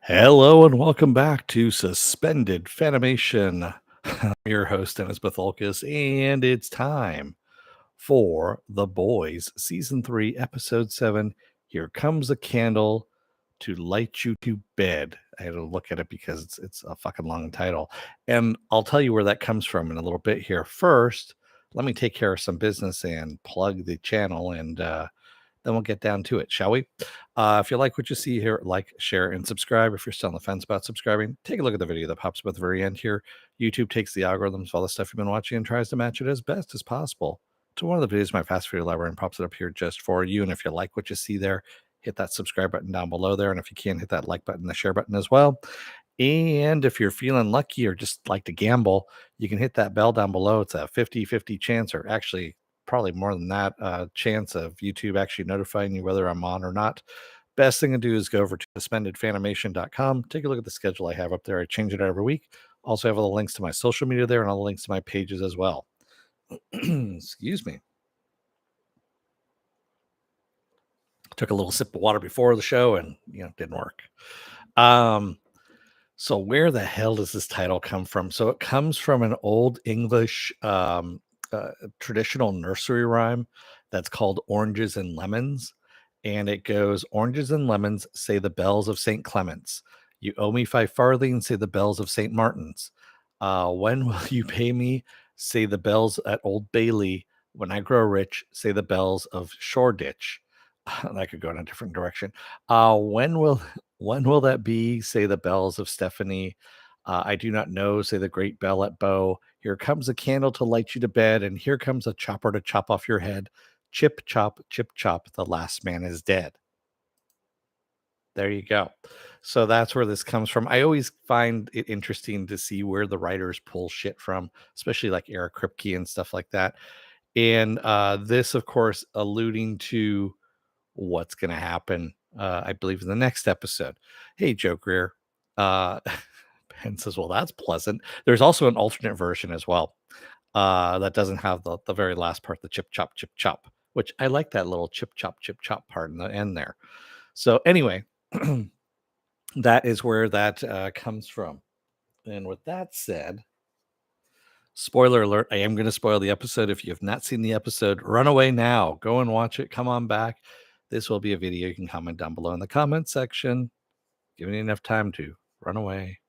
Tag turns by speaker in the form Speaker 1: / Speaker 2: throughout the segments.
Speaker 1: Hello and welcome back to Suspended Fanimation. I'm your host, Dennis Betholkis, and it's time for The Boys, Season 3, Episode 7. Here comes a candle to light you to bed. I had to look at it because it's a fucking long title. And I'll tell you where that comes from in a little bit here. First, let me take care of some business and plug the channel and then we'll get down to it, shall we? If you like what you see here, like, share, and subscribe. If you're still on the fence about subscribing, take a look at the video that pops up at the very end here. YouTube takes the algorithms of all the stuff you've been watching and tries to match it as best as possible to one of the videos in my fast video library and pops it up here just for you. And if you like what you see there, hit that subscribe button down below there. And if you can, hit that like button, the share button as well. And if you're feeling lucky or just like to gamble, you can hit that bell down below. It's a 50-50 chance, or actually probably more than that, chance of YouTube actually notifying you whether I'm on or not. Best thing to do is go over to suspendedfanimation.com. Take a look at the schedule I have up there. I change it every week. Also have all the links to my social media there and all the links to my pages as well. Excuse me. Took a little sip of water before the show and didn't work. So where the hell does this title come from? So it comes from an old English traditional nursery rhyme that's called Oranges and Lemons. And it goes, oranges and lemons, say the bells of St. Clement's. You owe me 5 farthings, say the bells of St. Martin's. When will you pay me? Say the bells at Old Bailey. When I grow rich, say the bells of Shoreditch. That could go in a different direction. When will that be? Say the bells of Stephanie. I do not know. Say the great bell at Bow. Here comes a candle to light you to bed, and here comes a chopper to chop off your head. Chip chop, the last man is dead. There you go. So that's where this comes from. I always find it interesting to see where the writers pull shit from, especially like Eric Kripke and stuff like that. And this, of course, alluding to what's going to happen, I believe, in the next episode. Hey, Joe Greer. Ben says, well, that's pleasant. There's also an alternate version as well that doesn't have the very last part, the chip, chop, which I like that little chip, chop part in the end there. So anyway, that is where that comes from. And with that said, spoiler alert, I am going to spoil the episode. If you have not seen the episode, run away now. Go and watch it. Come on back. This will be a video you can comment down below in the comment section. Giving you enough time to run away,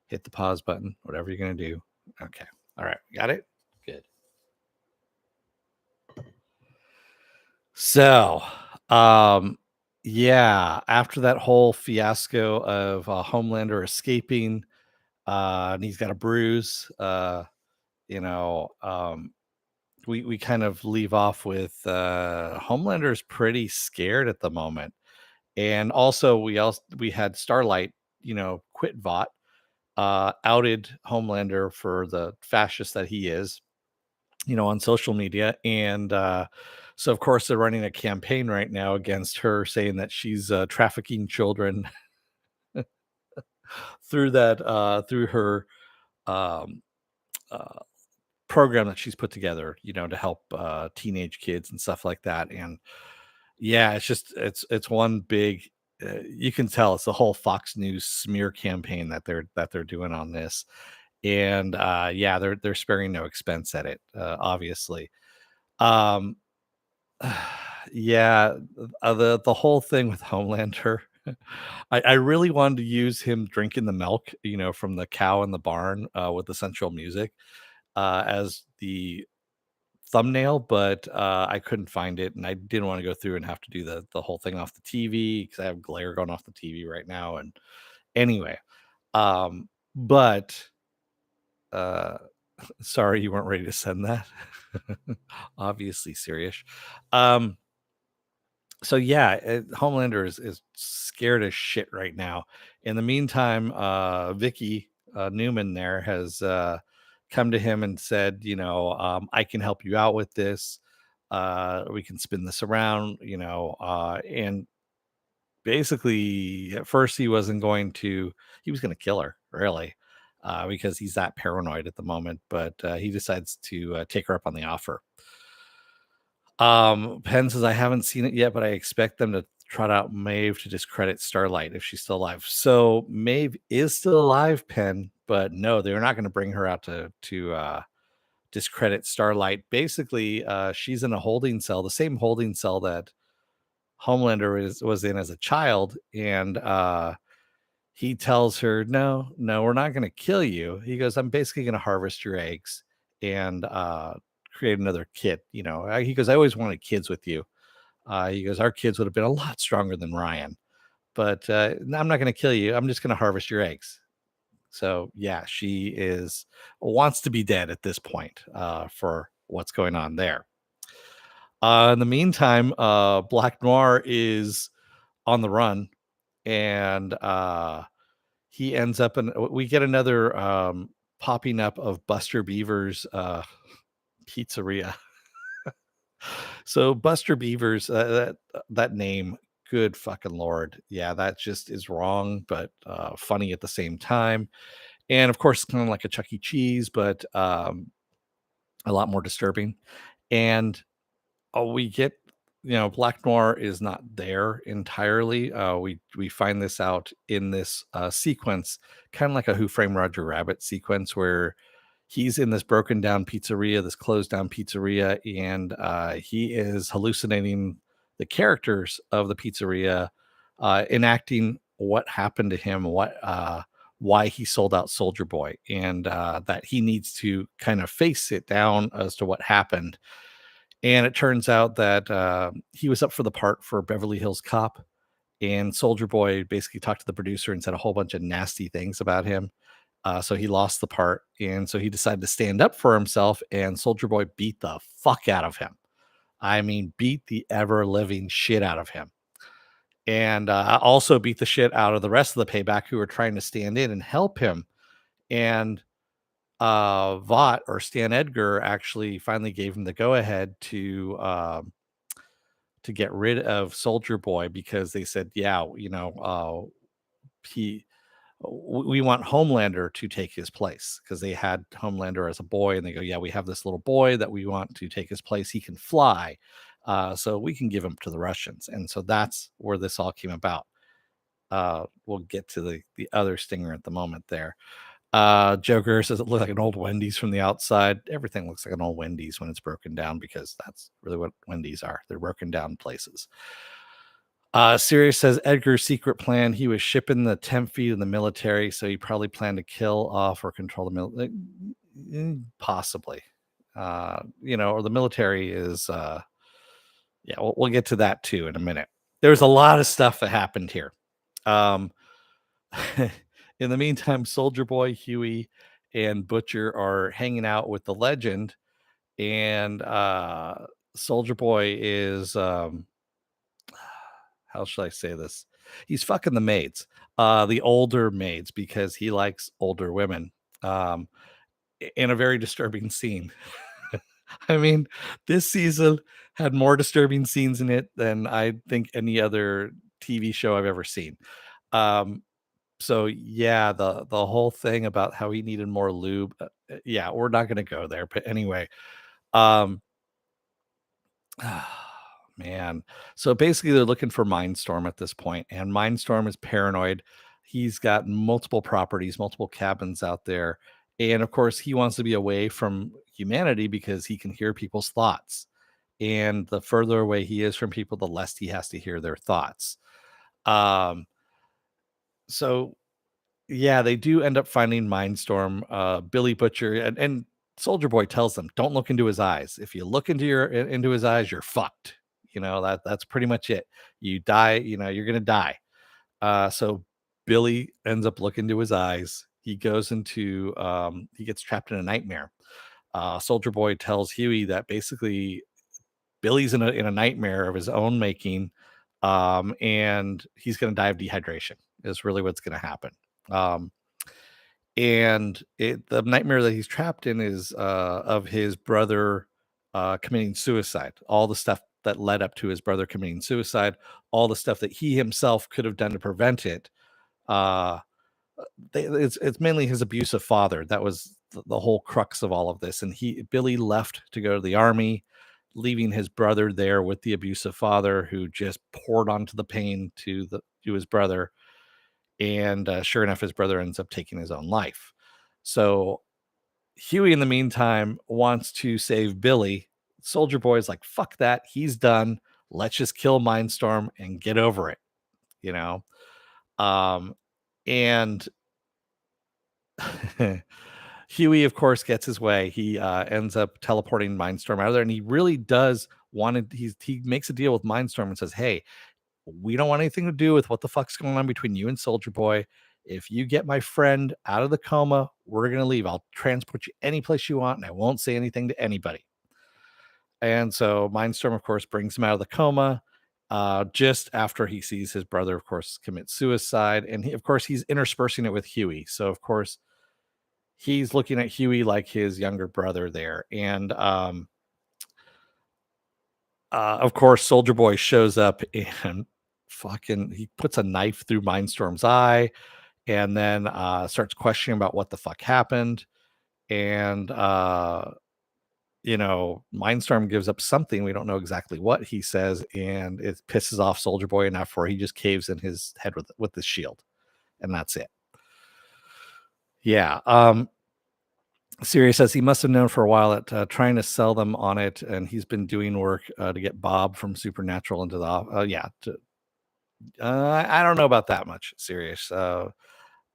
Speaker 1: hit the pause button, whatever you're going to do. Okay. All right. Got it? Good. So, yeah, after that whole fiasco of Homelander escaping, and he's got a bruise, we kind of leave off with Homelander's pretty scared at the moment. And also we had Starlight, quit Vought, outed Homelander for the fascist that he is, on social media. And so of course they're running a campaign right now against her, saying that she's trafficking children through through her um, uh, program that she's put together, to help teenage kids and stuff like that. And yeah, it's one big. You can tell it's the whole Fox News smear campaign that they're doing on this, and yeah, they're sparing no expense at it, obviously. Um, yeah, the whole thing with Homelander. I really wanted to use him drinking the milk, from the cow in the barn with the central music as the thumbnail, but I couldn't find it, and I didn't want to go through and have to do the whole thing off the TV because I have glare going off the TV right now. And anyway, but uh, sorry you weren't ready to send that. Obviously serious. So yeah, Homelander is scared as shit right now. In the meantime, Vicky Newman there has come to him and said, I can help you out with this. We can spin this around, and basically at first he was going to kill her, really, because he's that paranoid at the moment. But he decides to take her up on the offer. Penn says, I haven't seen it yet, but I expect them to trot out Maeve to discredit Starlight if she's still alive. So Maeve is still alive, Penn, but no, they're not going to bring her out to discredit Starlight. Basically, she's in a holding cell, the same holding cell that Homelander was in as a child, and he tells her, "No, no, we're not going to kill you." He goes, "I'm basically going to harvest your eggs and create another kid." He goes, "I always wanted kids with you." He goes, "Our kids would have been a lot stronger than Ryan, but I'm not going to kill you. I'm just going to harvest your eggs." So yeah, she wants to be dead at this point for what's going on there. In the meantime, Black Noir is on the run, and he ends up in. We get another popping up of Buster Beaver's pizzeria. So Buster Beavers, that name, good fucking lord, yeah, that just is wrong, but funny at the same time. And of course, kind of like a Chuck E. Cheese, but a lot more disturbing. And we get, Black Noir is not there entirely. We find this out in this sequence, kind of like a Who Framed Roger Rabbit sequence, where he's in this broken down pizzeria, this closed down pizzeria, and he is hallucinating the characters of the pizzeria, enacting what happened to him, why he sold out Soldier Boy, and that he needs to kind of face it down as to what happened. And it turns out that he was up for the part for Beverly Hills Cop, and Soldier Boy basically talked to the producer and said a whole bunch of nasty things about him. So he lost the part, and so he decided to stand up for himself. And Soldier Boy beat the fuck out of him. I mean, beat the ever living shit out of him, and also beat the shit out of the rest of the payback who were trying to stand in and help him. And Vought or Stan Edgar actually finally gave him the go ahead to get rid of Soldier Boy, because they said, yeah, he we want Homelander to take his place, because they had Homelander as a boy, and they go, yeah, we have this little boy that we want to take his place. He can fly, so we can give him to the Russians. And so that's where this all came about. We'll get to the other stinger at the moment there. Joker says it looks like an old Wendy's from the outside. Everything looks like an old Wendy's when it's broken down, because that's really what Wendy's are. They're broken down places. Sirius says Edgar's secret plan, he was shipping the temp feed in the military, so he probably planned to kill off or control the military. Possibly. Or the military is yeah, we'll get to that too in a minute. There's a lot of stuff that happened here. In the meantime, Soldier Boy, Huey, and Butcher are hanging out with the Legend, and Soldier Boy is how should I say this? He's fucking the maids, the older maids, because he likes older women. In a very disturbing scene. I mean, this season had more disturbing scenes in it than I think any other TV show I've ever seen. So yeah, the whole thing about how he needed more lube, yeah, we're not gonna go there. But anyway, um, man. So basically, they're looking for Mindstorm at this point, and Mindstorm is paranoid. He's got multiple properties, multiple cabins out there, and of course, he wants to be away from humanity because he can hear people's thoughts. And the further away he is from people, the less he has to hear their thoughts. Um, so yeah, they do end up finding Mindstorm. Billy Butcher and Soldier Boy tells them, "Don't look into his eyes. If you look into his eyes, you're fucked." That's pretty much it. You die. You're gonna die. So Billy ends up looking into his eyes. He goes into he gets trapped in a nightmare. Soldier Boy tells Huey that basically Billy's in a nightmare of his own making, and he's gonna die of dehydration. Is really what's gonna happen. Um, and the nightmare that he's trapped in is of his brother committing suicide. All the stuff that led up to his brother committing suicide, all the stuff that he himself could have done to prevent it. Uh, it's mainly his abusive father that was the whole crux of all of this. And Billy left to go to the army. leaving his brother there with the abusive father who just poured onto the pain to his brother. And sure enough, his brother ends up taking his own life. So Huey, in the meantime, wants to save Billy. Soldier Boy is like, fuck that. He's done. Let's just kill Mindstorm and get over it, you know? Um, and Huey, of course, gets his way. He ends up teleporting Mindstorm out of there, and he really does want to. He makes a deal with Mindstorm and says, "Hey, we don't want anything to do with what the fuck's going on between you and Soldier Boy. If you get my friend out of the coma, we're gonna leave. I'll transport you any place you want, and I won't say anything to anybody." And so Mindstorm, of course, brings him out of the coma. Just after he sees his brother, of course, commit suicide, and of course, he's interspersing it with Huey. So, of course, he's looking at Huey like his younger brother there. And of course, Soldier Boy shows up and fucking he puts a knife through Mindstorm's eye and then starts questioning about what the fuck happened. And Mindstorm gives up something. We don't know exactly what he says, and it pisses off Soldier Boy enough where he just caves in his head with the shield, and that's it. Yeah. Sirius says he must have known for a while that trying to sell them on it, and he's been doing work to get Bob from Supernatural into the I don't know about that much, Sirius.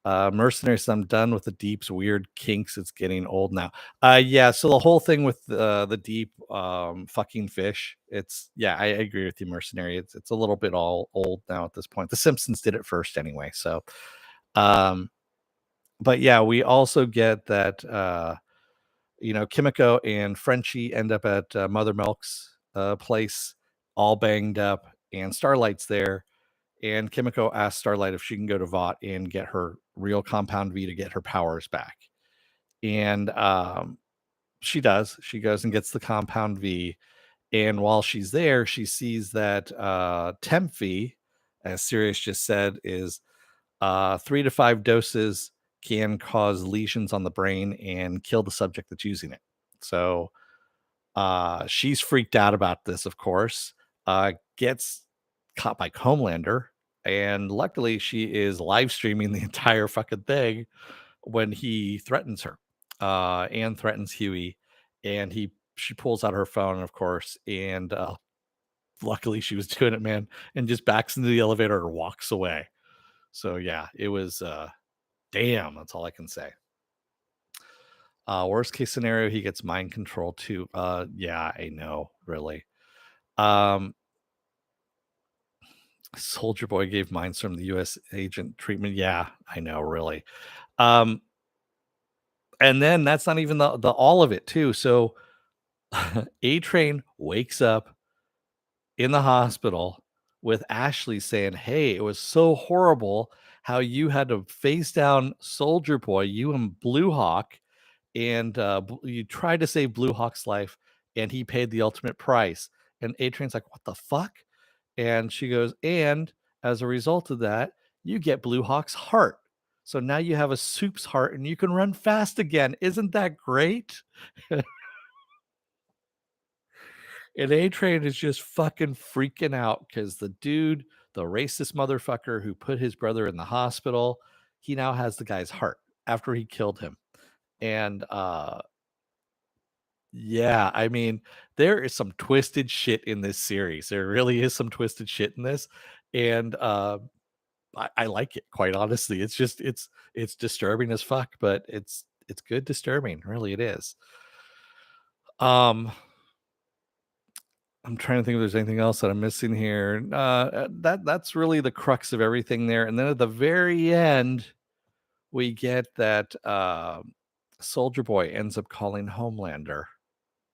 Speaker 1: Mercenaries, I'm done with the Deep's weird kinks. It's getting old now. Yeah, so the whole thing with the Deep fucking fish, I agree with you, Mercenary. It's a little bit all old now at this point. The Simpsons did it first anyway, so but yeah, we also get that Kimiko and Frenchie end up at Mother Milk's place, all banged up, and Starlight's there. And Kimiko asks Starlight if she can go to Vought and get her real Compound V to get her powers back. And she does. She goes and gets the Compound V. And while she's there, she sees that Temp V, as Sirius just said, is 3 to 5 doses can cause lesions on the brain and kill the subject that's using it. So she's freaked out about this, of course, gets caught by Homelander, and luckily she is live streaming the entire fucking thing when he threatens her and threatens Huey, and she pulls out her phone, of course, and luckily she was doing it, man, and just backs into the elevator and walks away. So yeah, it was damn, that's all I can say. Worst case scenario, he gets mind control too. Yeah, I know, really. Soldier Boy gave Mindstorm the US agent treatment. Yeah, I know, really. Um, and then that's not even the all of it, too. So A Train wakes up in the hospital with Ashley saying, "Hey, it was so horrible how you had to face down Soldier Boy, you and Blue Hawk, and you tried to save Blue Hawk's life, and he paid the ultimate price." And A Train's like, "What the fuck?" And she goes, "And as a result of that, you get Blue Hawk's heart. So now you have a Soup's heart and you can run fast again. Isn't that great?" And A Train is just fucking freaking out because the dude, the racist motherfucker who put his brother in the hospital, he now has the guy's heart after he killed him. And yeah, I mean, there is some twisted shit in this series. There really is some twisted shit in this. And I like it, quite honestly. It's disturbing as fuck, but it's good disturbing. Really, it is. Um, I'm trying to think if there's anything else that I'm missing here. That's really the crux of everything there. And then at the very end, we get that Soldier Boy ends up calling Homelander.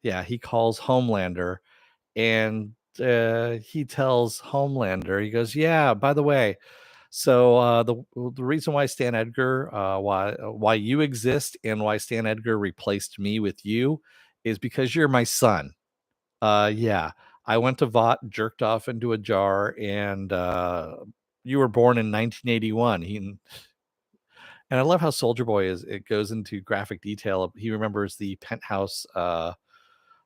Speaker 1: Yeah, he calls Homelander, and he tells Homelander, he goes, "Yeah, by the way, so the reason why Stan Edgar, why you exist, and why Stan Edgar replaced me with you, is because you're my son. Yeah, I went to Vought, jerked off into a jar, and you were born in 1981." And I love how Soldier Boy it goes into graphic detail. He remembers the penthouse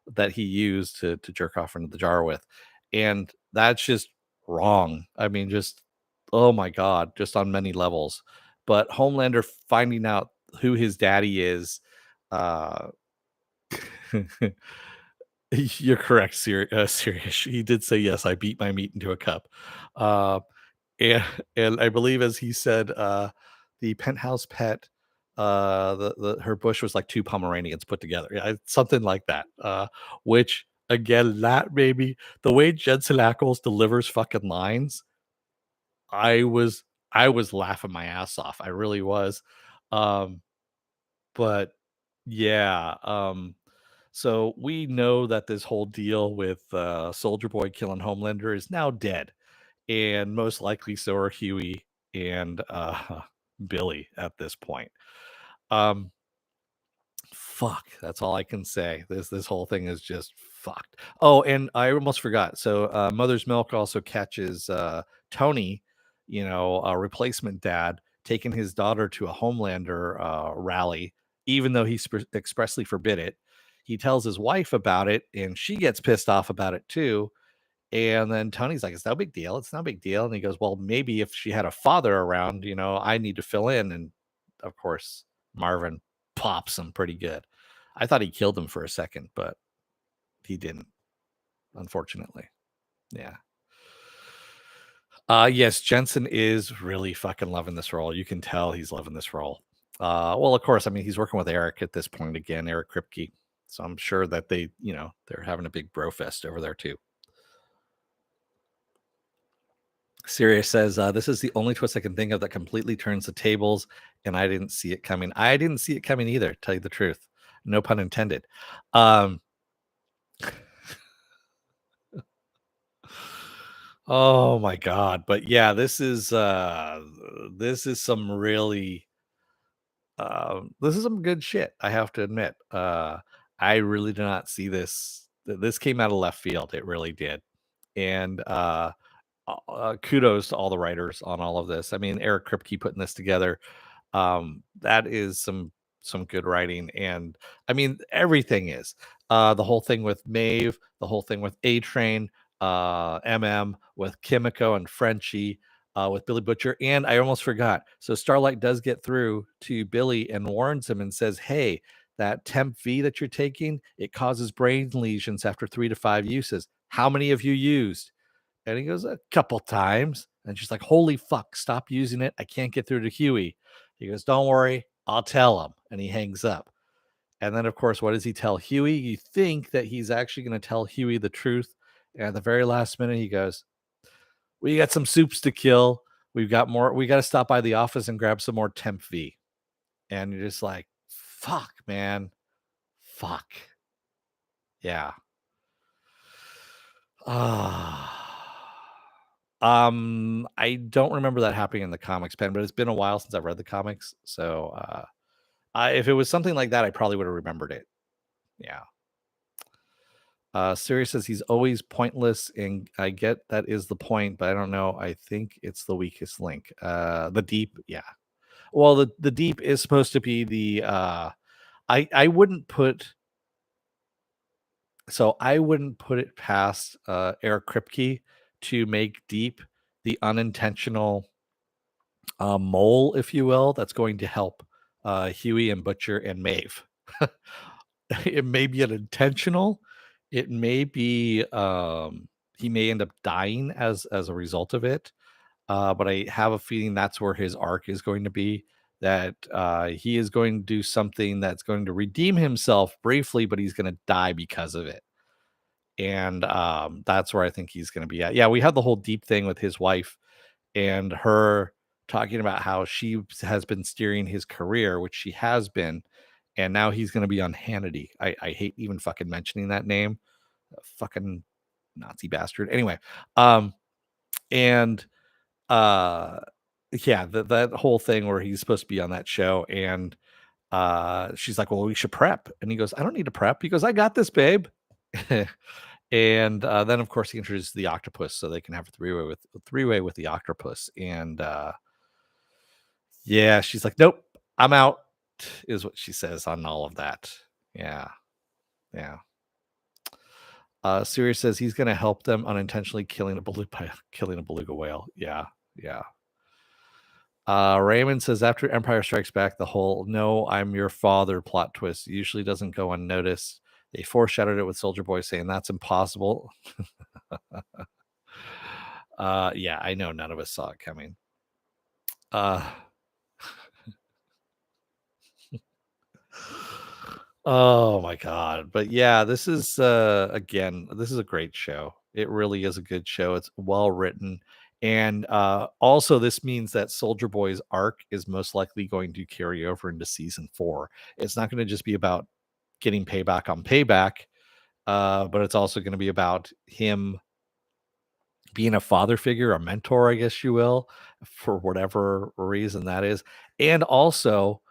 Speaker 1: that he used to jerk off into the jar with. And that's just wrong. I mean, just oh my god, just on many levels. But Homelander finding out who his daddy is, uh you're correct, Sirius. He did say, "Yes, I beat my meat into a cup." Uh, and and I believe as he said, the penthouse pet, the her bush was like 2 Pomeranians put together. Yeah, something like that. Which again, that made me the way Jensen Ackles delivers fucking lines, I was I was laughing my ass off. I really was. Um, but yeah, so we know that this whole deal with Soldier Boy killing Homelander is now dead, and most likely so are Huey and Billy at this point. Um, Fuck, that's all I can say. This whole thing is just fucked. Oh, and I almost forgot. So Mother's Milk also catches Tony, a replacement dad, taking his daughter to a Homelander rally, even though he expressly forbid it. He tells his wife about it, and she gets pissed off about it too. And then Tony's like, "It's no big deal. It's no big deal." And he goes, "Well, maybe if she had a father around, I need to fill in." And of course, Marvin pops him pretty good. I thought he killed him for a second, but he didn't, unfortunately. Yeah. Yes, Jensen is really fucking loving this role. You can tell he's loving this role. Well, of course, I mean, he's working with Eric at this point again, Eric Kripke. So I'm sure that they're having a big bro fest over there too. Sirius says, "This is the only twist I can think of that completely turns the tables, and I didn't see it coming." I didn't see it coming either, tell you the truth. No pun intended. Um, oh my god. But yeah, this is some really this is some good shit, I have to admit. I really did not see this. This came out of left field. It really did. And kudos to all the writers on all of this. I mean, Eric Kripke putting this together, that is some good writing. And I mean, everything is the whole thing with Maeve, the whole thing with A Train, with Kimiko and Frenchie, with Billy Butcher. And I almost forgot, so Starlight does get through to Billy and warns him and says, "Hey, that temp V that you're taking, it causes brain lesions after 3 to 5 uses. How many have you used?" And he goes, "A couple times." And she's like, "Holy fuck, stop using it. I can't get through to Huey." He goes, "Don't worry, I'll tell him." And he hangs up. And then, of course, what does he tell Huey? You think that he's actually going to tell Huey the truth. And at the very last minute, he goes, "We got some soups to kill. We've got more. We got to stop by the office and grab some more Temp V." And you're just like, fuck, man. Fuck. Yeah. Ah. I don't remember that happening in the comics, pen, but it's been a while since I've read the comics. So, if it was something like that, I probably would have remembered it. Yeah. Sirius says he's always pointless, and I get that is the point, but I don't know. I think it's the weakest link. The deep, yeah. Well, the deep is supposed to be the. I wouldn't put. So I wouldn't put it past Eric Kripke to make deep the unintentional mole, if you will, that's going to help Huey and Butcher and Maeve. It may be unintentional. It may be he may end up dying as a result of it. But I have a feeling that's where his arc is going to be. That he is going to do something that's going to redeem himself briefly, but he's going to die because of it. And that's where I think he's going to be at. Yeah, we had the whole deep thing with his wife and her talking about how she has been steering his career, which she has been, and now he's going to be on Hannity. I hate even fucking mentioning that name, fucking Nazi bastard. Anyway, and uh, yeah, that whole thing where he's supposed to be on that show, and she's like, "Well, we should prep," and he goes, "I don't need to prep." He goes, "I got this, babe." And then of course he introduces the octopus so they can have a three-way with the octopus. And yeah, she's like, "Nope, I'm out," is what she says on all of that. Yeah, yeah. Sirius says he's going to help them unintentionally killing killing a beluga whale. Yeah, yeah. Raymond says after Empire Strikes Back, the whole "No, I'm your father" plot twist usually doesn't go unnoticed. They foreshadowed it with Soldier Boy saying that's impossible. Yeah, I know none of us saw it coming. Uh, oh my god. But yeah, this is again, this is a great show. It really is a good show. It's well written. And also this means that Soldier Boy's arc is most likely going to carry over into season 4. It's not going to just be about getting payback on payback, but it's also going to be about him being a father figure, a mentor, I guess you will, for whatever reason that is. And also,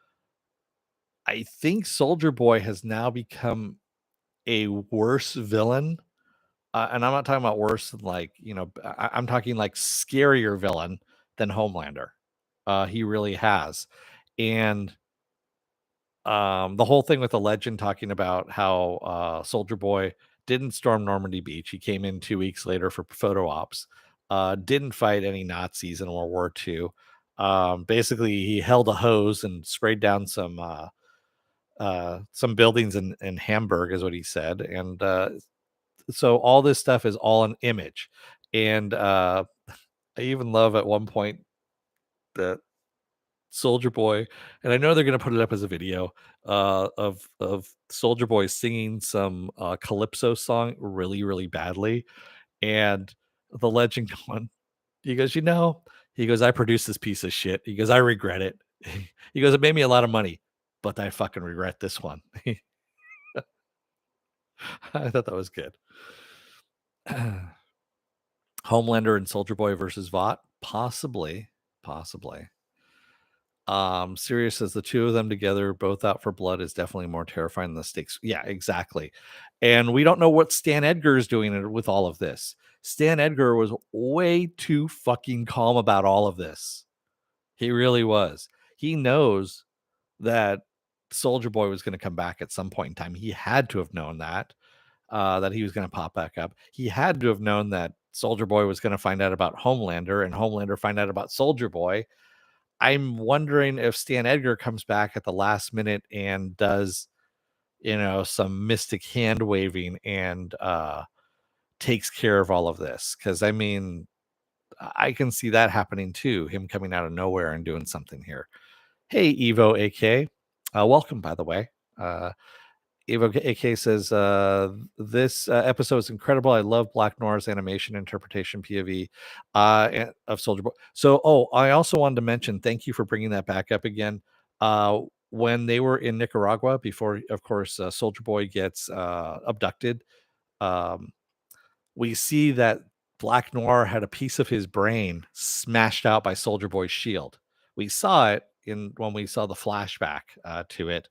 Speaker 1: I think Soldier Boy has now become a worse villain. And I'm not talking about worse than like, I'm talking like scarier villain than Homelander. He really has. And the whole thing with the legend talking about how Soldier Boy didn't storm Normandy Beach. He came in 2 weeks later for photo ops. Didn't fight any Nazis in World War II. Basically, he held a hose and sprayed down some buildings in Hamburg, is what he said. And so all this stuff is all an image. And I even love at one point that Soldier Boy, and I know they're gonna put it up as a video of Soldier Boy singing some calypso song really, really badly, and the legend going, he goes, he goes, I produced this piece of shit. He goes, I regret it. He goes, it made me a lot of money, but I fucking regret this one. I thought that was good. Homelander and Soldier Boy versus Vought, possibly. Sirius says the two of them together, both out for blood, is definitely more terrifying than the stakes. Yeah, exactly. And we don't know what Stan Edgar is doing with all of this. Stan Edgar was way too fucking calm about all of this. He really was. He knows that Soldier Boy was going to come back at some point in time. He had to have known that he was going to pop back up. He had to have known that Soldier Boy was going to find out about Homelander and Homelander find out about Soldier Boy. I'm wondering if Stan Edgar comes back at the last minute and does, some mystic hand waving and takes care of all of this. Because I mean, I can see that happening too. Him coming out of nowhere and doing something here. Hey, Evo AK, welcome by the way. Evo AK says, this episode is incredible. I love Black Noir's animation interpretation POV of Soldier Boy. So, I also wanted to mention, thank you for bringing that back up again. When they were in Nicaragua, before, of course, Soldier Boy gets abducted, um, we see that Black Noir had a piece of his brain smashed out by Soldier Boy's shield. We saw it when we saw the flashback to it,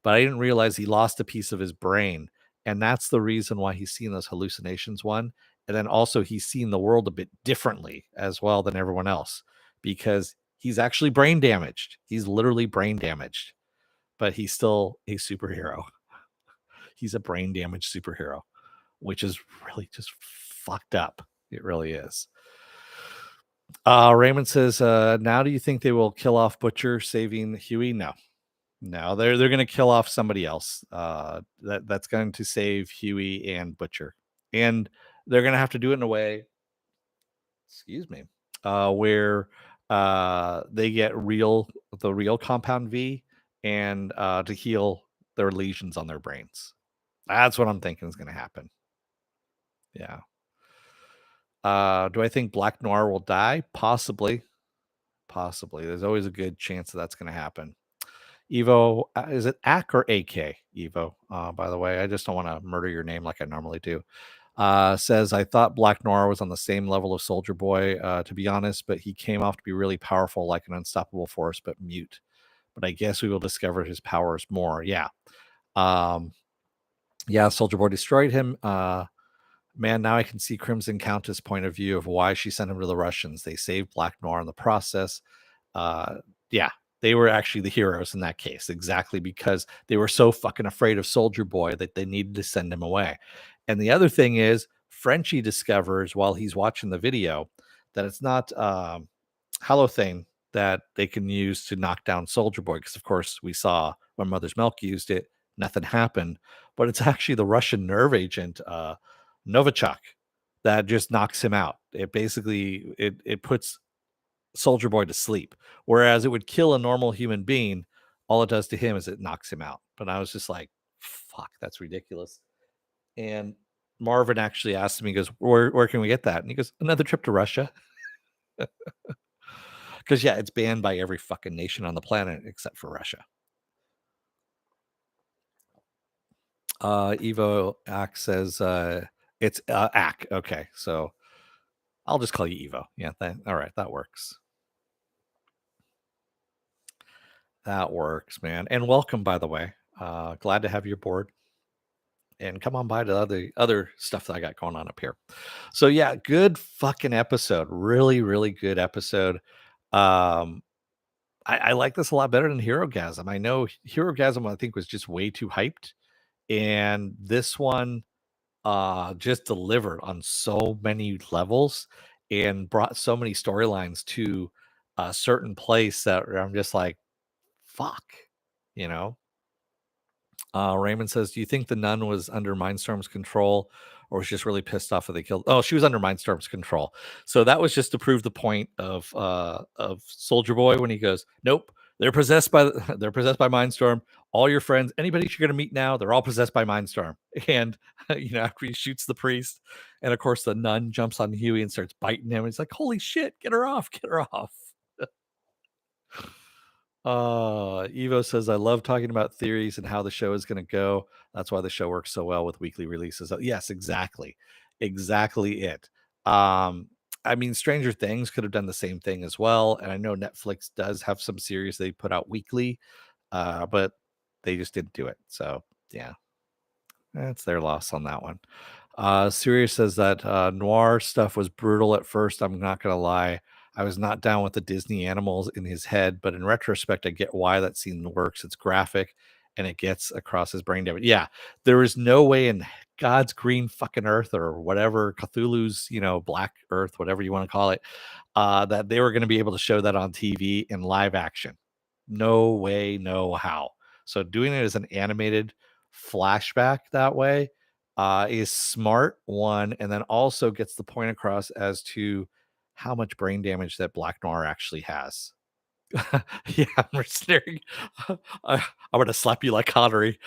Speaker 1: but I didn't realize he lost a piece of his brain. And that's the reason why he's seen those hallucinations, one. And then also he's seen the world a bit differently as well than everyone else, because he's actually brain damaged. He's literally brain damaged, but he's still a superhero. He's a brain damaged superhero, which is really just fucked up. It really is. Raymond says, now do you think they will kill off Butcher, saving Huey? No, they're going to kill off somebody else. That's going to save Huey and Butcher, and they're going to have to do it in a way, excuse me, where they get the real Compound V, and to heal their lesions on their brains. That's what I'm thinking is going to happen. Yeah. Do I think Black Noir will die? Possibly. There's always a good chance that's going to happen. Evo, is it AK or AK? Evo, by the way, I just don't want to murder your name like I normally do. Says, I thought Black Noir was on the same level of Soldier Boy, to be honest, but he came off to be really powerful, like an unstoppable force, but mute. But I guess we will discover his powers more. Yeah. Yeah, Soldier Boy destroyed him. Man, now I can see Crimson Countess' point of view of why she sent him to the Russians. They saved Black Noir in the process. Yeah, they were actually the heroes in that case, exactly because they were so fucking afraid of Soldier Boy that they needed to send him away. And the other thing is, Frenchie discovers while he's watching the video that it's not halothane that they can use to knock down Soldier Boy. Because, of course, we saw when Mother's Milk used it, nothing happened. But it's actually the Russian nerve agent, Novichok, that just knocks him out. It basically it puts Soldier Boy to sleep. Whereas it would kill a normal human being, all it does to him is it knocks him out. But I was just like, fuck, that's ridiculous. And Marvin actually asked me, he goes, where can we get that? And he goes, another trip to Russia. Because, yeah, it's banned by every fucking nation on the planet except for Russia. Evo Ack says it's Ack. Okay, so I'll just call you Evo. Yeah, all right, that works. That works, man. And welcome, by the way. Glad to have you aboard. And come on by to the other stuff that I got going on up here. So yeah, good fucking episode. Really, really good episode. Um, I like this a lot better than Hero Gasm. I know Hero Gasm, I think, was just way too hyped. And this one just delivered on so many levels and brought so many storylines to a certain place that I'm just like, fuck, you know. Raymond says, "Do you think the nun was under Mindstorm's control, or was just really pissed off that they killed?" Oh, she was under Mindstorm's control. So that was just to prove the point of Soldier Boy when he goes, "Nope, they're possessed by they're possessed by Mindstorm. All your friends, anybody you're gonna meet now, they're all possessed by Mindstorm." And after he shoots the priest, and of course the nun jumps on Huey and starts biting him. It's like, "Holy shit, get her off, get her off." Evo says, I love talking about theories and how the show is going to go. That's why the show works so well with weekly releases. Yes, exactly. Exactly it. I mean, Stranger Things could have done the same thing as well. And I know Netflix does have some series they put out weekly, but they just didn't do it. So, yeah, that's their loss on that one. Sirius says that noir stuff was brutal at first. I'm not going to lie. I was not down with the Disney animals in his head, but in retrospect, I get why that scene works. It's graphic and it gets across his brain damage. Yeah, there is no way in God's green fucking earth or whatever, Cthulhu's, black earth, whatever you want to call it, that they were going to be able to show that on TV in live action. No way, no how. So doing it as an animated flashback that way is smart, one, and then also gets the point across as to how much brain damage that Black Noir actually has. Yeah, I'm staring. I'm gonna slap you like Connery,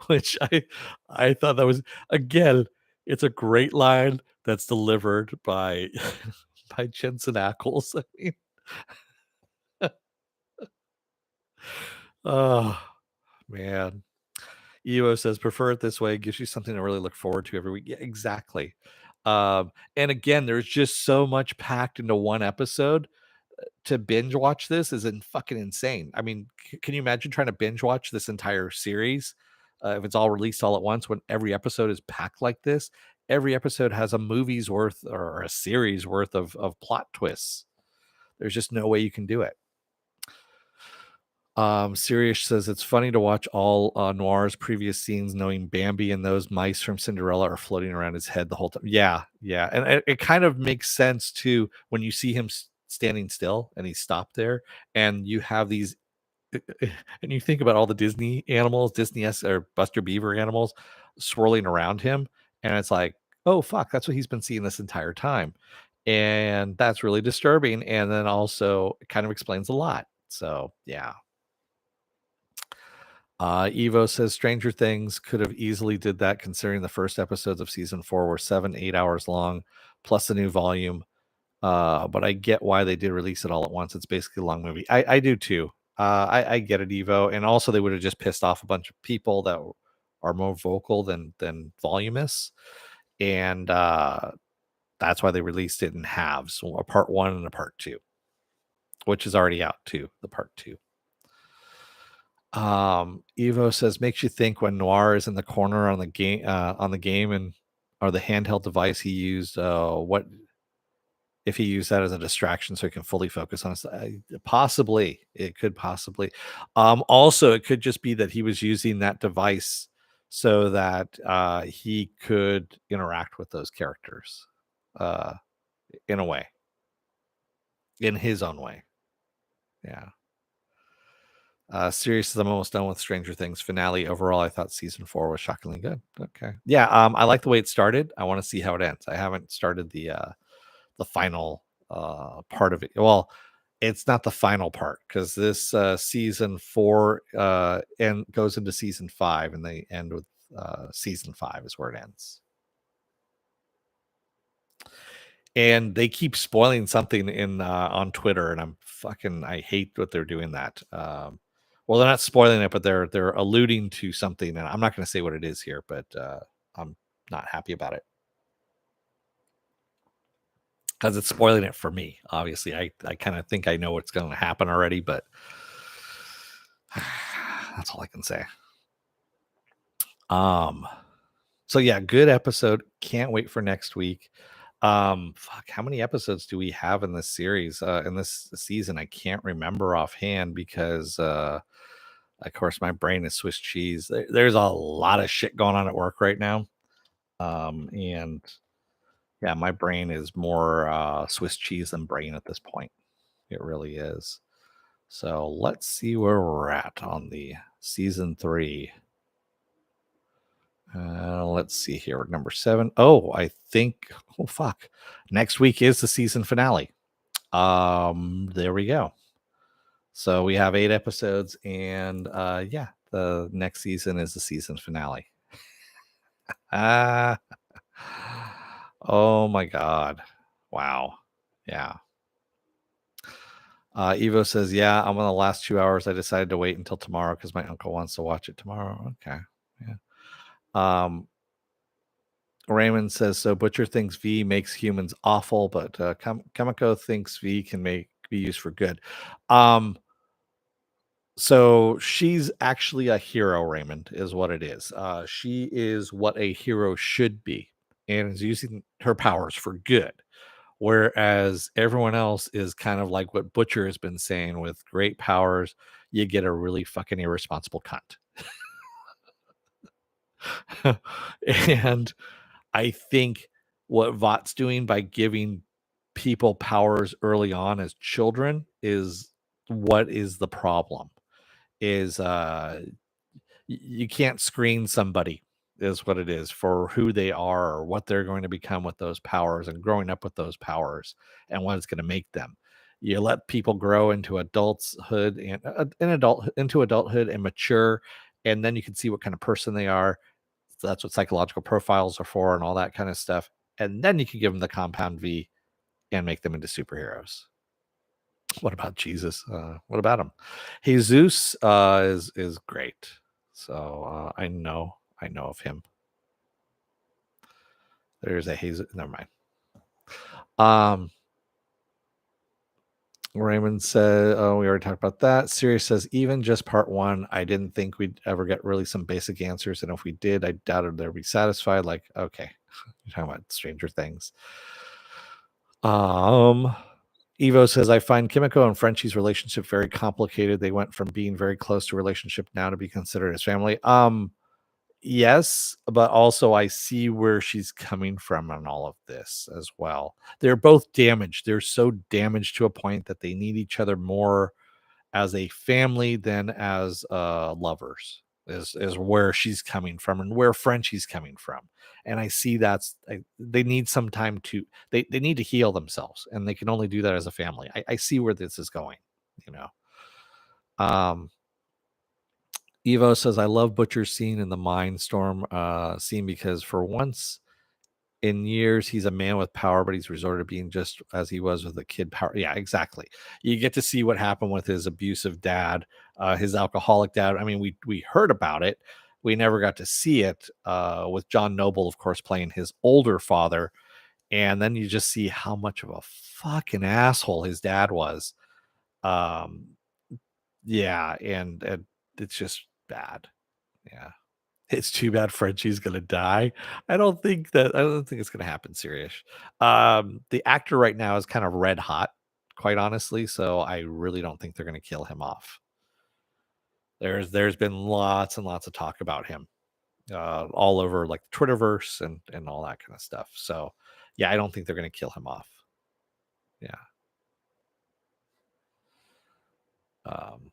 Speaker 1: which I thought that was, again, it's a great line that's delivered by by Jensen Ackles. I mean, oh man. EO says, prefer it this way. It gives you something to really look forward to every week. Yeah, exactly. And again, there's just so much packed into one episode. To binge watch this is fucking insane. I mean, can you imagine trying to binge watch this entire series if it's all released all at once when every episode is packed like this? Every episode has a movie's worth or a series worth of plot twists. There's just no way you can do it. Sirius says it's funny to watch all Noir's previous scenes, knowing Bambi and those mice from Cinderella are floating around his head the whole time. Yeah, yeah, and it kind of makes sense too when you see him standing still and he's stopped there, and you have these, and you think about all the Disney animals, Disney or Buster Beaver animals swirling around him, and it's like, oh fuck, that's what he's been seeing this entire time, and that's really disturbing. And then also, it kind of explains a lot. So yeah. Evo says Stranger Things could have easily did that, considering the first episodes of season 4 were 7-8 hours long, plus the new volume. But I get why they did release it all at once. It's basically a long movie. I do too. I get it, Evo. And also, they would have just pissed off a bunch of people that are more vocal than voluminous, and that's why they released it in halves, a part 1 and a part 2, which is already out too. The part 2. Evo says makes you think when Noir is in the corner on the game and or the handheld device he used. What if he used that as a distraction so he can fully focus on it? Possibly, it could possibly. Also, it could just be that he was using that device so that he could interact with those characters uh, in a way, in his own way. Yeah. Sirius is I'm almost done with Stranger Things finale. Overall, I thought season 4 was shockingly good. Okay. Yeah, I like the way it started. I want to see how it ends. I haven't started the final part of it. Well, it's not the final part because this season 4 and goes into season 5, and they end with season 5 is where it ends. And they keep spoiling something in on Twitter, and I hate what they're doing that. Well, they're not spoiling it, but they're alluding to something, and I'm not going to say what it is here, but I'm not happy about it because it's spoiling it for me. Obviously, I kind of think I know what's going to happen already, but that's all I can say. Um, so yeah, good episode. Can't wait for next week. How many episodes do we have in this series? In this season, I can't remember offhand because of course my brain is Swiss cheese. There's a lot of shit going on at work right now. And yeah, my brain is more Swiss cheese than brain at this point. It really is. So let's see where we're at on the season 3. Let's see here. Number 7. Oh, I think. Oh fuck! Next week is the season finale. There we go. So we have 8 episodes, and yeah, the next season is the season finale. Ah, oh my god! Wow. Yeah. Evo says, "Yeah, I'm on the last 2 hours. I decided to wait until tomorrow because my uncle wants to watch it tomorrow." Okay. Yeah. Raymond says, so Butcher thinks V makes humans awful, but Kamiko thinks V can be used for good. So she's actually a hero, Raymond, is what it is. She is what a hero should be and is using her powers for good. Whereas everyone else is kind of like what Butcher has been saying, with great powers, you get a really fucking irresponsible cunt. And I think what Vought's doing by giving people powers early on as children is what is the problem. Is you can't screen somebody, is what it is, for who they are or what they're going to become with those powers and growing up with those powers and what it's going to make them. You let people grow into adulthood and into adulthood and mature, and then you can see what kind of person they are. So that's what psychological profiles are for and all that kind of stuff. And then you can give them the compound V and make them into superheroes. What about Jesus? What about him? Jesus is great. So I know of him. There's a Jesus. Never mind. Raymond said, "Oh, we already talked about that." Sirius says, "Even just part 1, I didn't think we'd ever get really some basic answers, and if we did, I doubted they'd be satisfied." Like, okay, you're talking about Stranger Things. Evo says, I find Kimiko and Frenchie's relationship very complicated. They went from being very close to a relationship now to be considered as family. Yes, but also I see where she's coming from on all of this as well. They're both damaged. They're so damaged to a point that they need each other more as a family than as lovers. Is where she's coming from and where Frenchie's coming from. And I see they need some time to they need to heal themselves, and they can only do that as a family. I see where this is going, you know. Um Evo says, I love Butcher's scene in the Mindstorm scene because for once in years, he's a man with power, but he's resorted to being just as he was with the kid power. Yeah, exactly. You get to see what happened with his abusive dad, his alcoholic dad. I mean, we heard about it. We never got to see it with John Noble, of course, playing his older father. And then you just see how much of a fucking asshole his dad was. Um, yeah, and it's just bad. Yeah. It's too bad Frenchie's gonna die. I don't think it's gonna happen, serious. The actor right now is kind of red hot, quite honestly, so I really don't think they're gonna kill him off. There's been lots and lots of talk about him. all over like the Twitterverse and all that kind of stuff. So yeah, I don't think they're going to kill him off. Yeah. Um,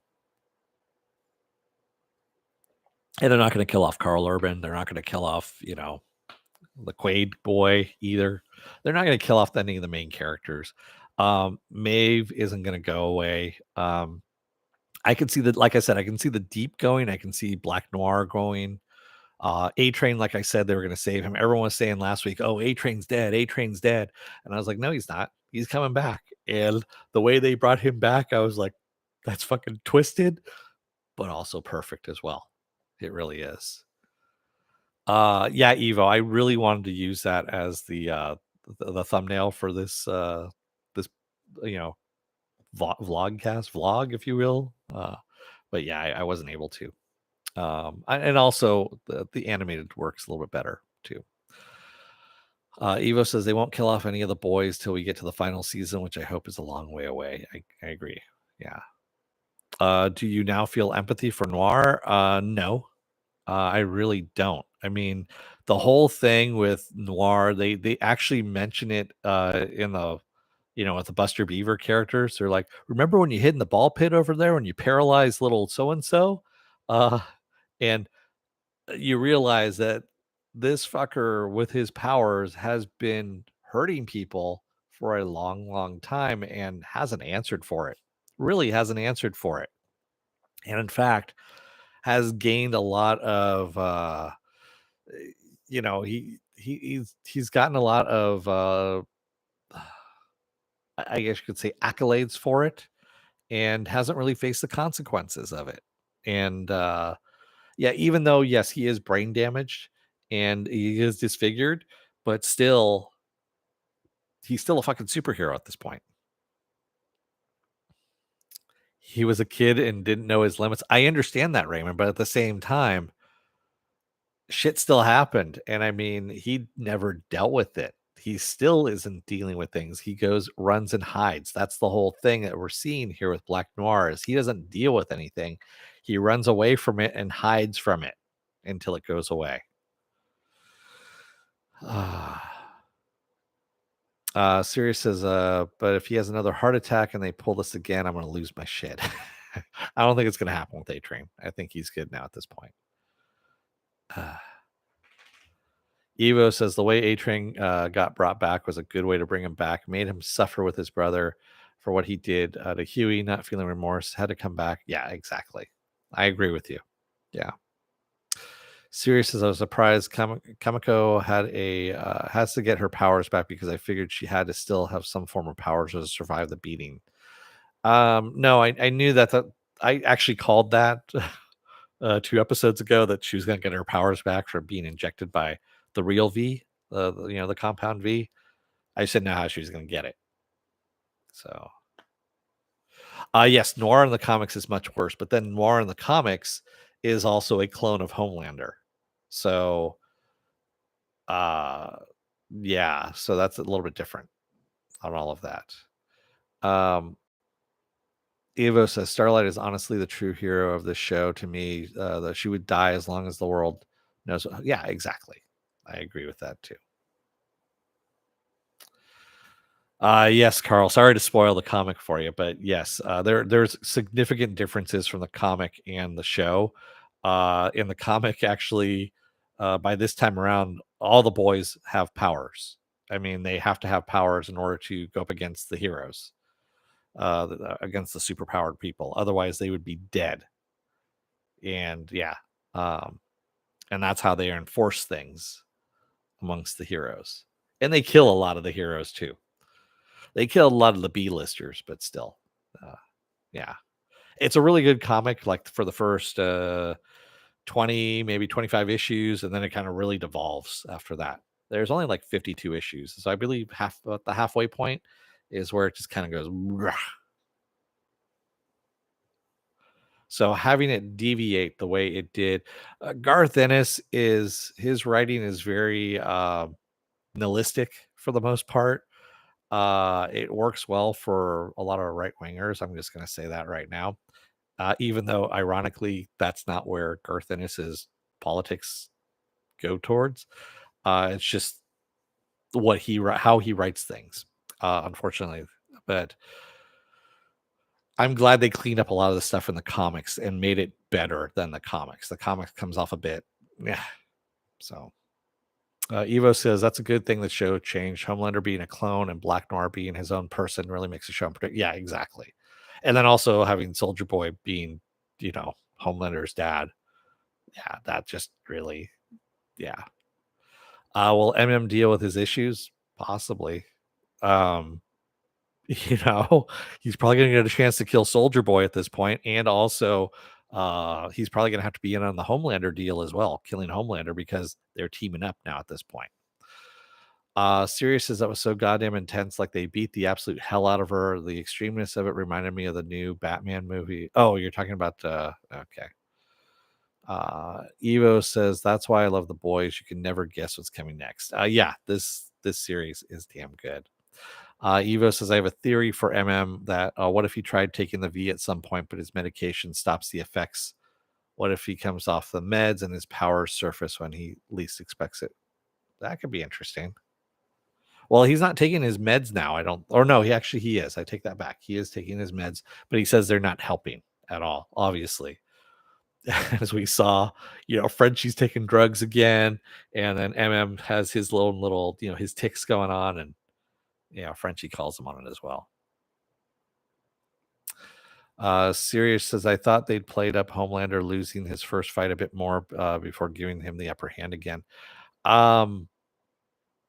Speaker 1: and they're not going to kill off Carl Urban. They're not going to kill off, the Quaid boy either. They're not going to kill off any of the main characters. Maeve isn't going to go away. I can see that, like I said, I can see the Deep going. I can see Black Noir going. A Train, like I said, they were going to save him. Everyone was saying last week, "Oh, A Train's dead. A Train's dead," and I was like, "No, he's not. He's coming back." And the way they brought him back, I was like, "That's fucking twisted, but also perfect as well." It really is. Yeah, Evo. I really wanted to use that as the thumbnail for this you know vlog, if you will. But yeah, I wasn't able to. And also the animated works a little bit better too. Evo says they won't kill off any of the boys till we get to the final season, which I hope is a long way away. I agree. Yeah. Do you now feel empathy for Noir? No, I really don't. I mean, the whole thing with Noir, they actually mention it in the with the Buster Beaver characters. They're like, remember when you hid in the ball pit over there when you paralyzed little so and so? And you realize that this fucker with his powers has been hurting people for a long, long time and hasn't answered for it. Really hasn't answered for it. And in fact, has gained a lot of he's gotten a lot of I guess you could say accolades for it and hasn't really faced the consequences of it. And yeah, even though yes, he is brain damaged and he is disfigured, but still he's still a fucking superhero at this point. He was a kid and didn't know his limits. I understand that, Raymond, but at the same time, shit still happened. And I mean, he never dealt with it. He still isn't dealing with things. He goes, runs, and hides. That's the whole thing that we're seeing here with Black Noir is he doesn't deal with anything. He runs away from it and hides from it until it goes away. Sirius says, but if he has another heart attack and they pull this again, I'm going to lose my shit. I don't think it's going to happen with A-Train. I think he's good now at this point. Evo says the way A-Train got brought back was a good way to bring him back. Made him suffer with his brother for what he did to Huey, not feeling remorse. Had to come back. Yeah, exactly. I agree with you. Yeah. Sirius says I was surprised Kamiko had has to get her powers back because I figured she had to still have some form of powers to survive the beating. No, I knew that I actually called that 2 episodes ago that she was going to get her powers back from being injected by the real V, the compound V. I just didn't know how she was going to get it. So, yes, Noir in the comics is much worse, but then Noir in the comics is also a clone of Homelander. So, yeah, so that's a little bit different on all of that. Evo says Starlight is honestly the true hero of this show to me. That she would die as long as the world knows. Yeah, exactly. I agree with that too. Yes, Carl. Sorry to spoil the comic for you, but yes, there's significant differences from the comic and the show. In the comic, actually, by this time around, all the boys have powers. I mean, they have to have powers in order to go up against the heroes, against the superpowered people. Otherwise, they would be dead. And yeah, um, and that's how they enforce things amongst the heroes. And they kill a lot of the heroes too. They killed a lot of the B-listers, but still, uh, yeah, it's a really good comic. Like for the first 20, maybe 25 issues, and then it kind of really devolves after that. There's only like 52 issues, so I believe the halfway point is where it just kind of goes. Rah. So having it deviate the way it did, Garth Ennis is his writing is very nihilistic for the most part. It works well for a lot of right wingers. I'm just going to say that right now. Even though, ironically, that's not where Garth Ennis's politics go towards. It's just how he writes things, unfortunately. But I'm glad they cleaned up a lot of the stuff in the comics and made it better than the comics. The comics comes off a bit, yeah. So Evo says that's a good thing the show changed. Homelander being a clone and Black Noir being his own person really makes the show unpredictable. Yeah, exactly. And then also having Soldier Boy being, Homelander's dad. Yeah, that just really, yeah. Will MM deal with his issues? Possibly. Um, he's probably going to get a chance to kill Soldier Boy at this point, and also he's probably going to have to be in on the Homelander deal as well, killing Homelander, because they're teaming up now at this point. Sirius says that was so goddamn intense, like they beat the absolute hell out of her. The extremeness of it reminded me of the new Batman movie. Oh, you're talking about okay. Evo says that's why I love the boys. You can never guess what's coming next. Yeah, this series is damn good. Evo says I have a theory for that what if he tried taking the V at some point, but his medication stops the effects? What if he comes off the meds and his powers surface when he least expects it? That could be interesting. Well, he's not taking his meds now. No, he is. I take that back. He is taking his meds, but he says they're not helping at all, obviously. As we saw, Frenchie's taking drugs again, and then has his little, his ticks going on, and Frenchie calls him on it as well. Sirius says, I thought they'd played up Homelander losing his first fight a bit more before giving him the upper hand again.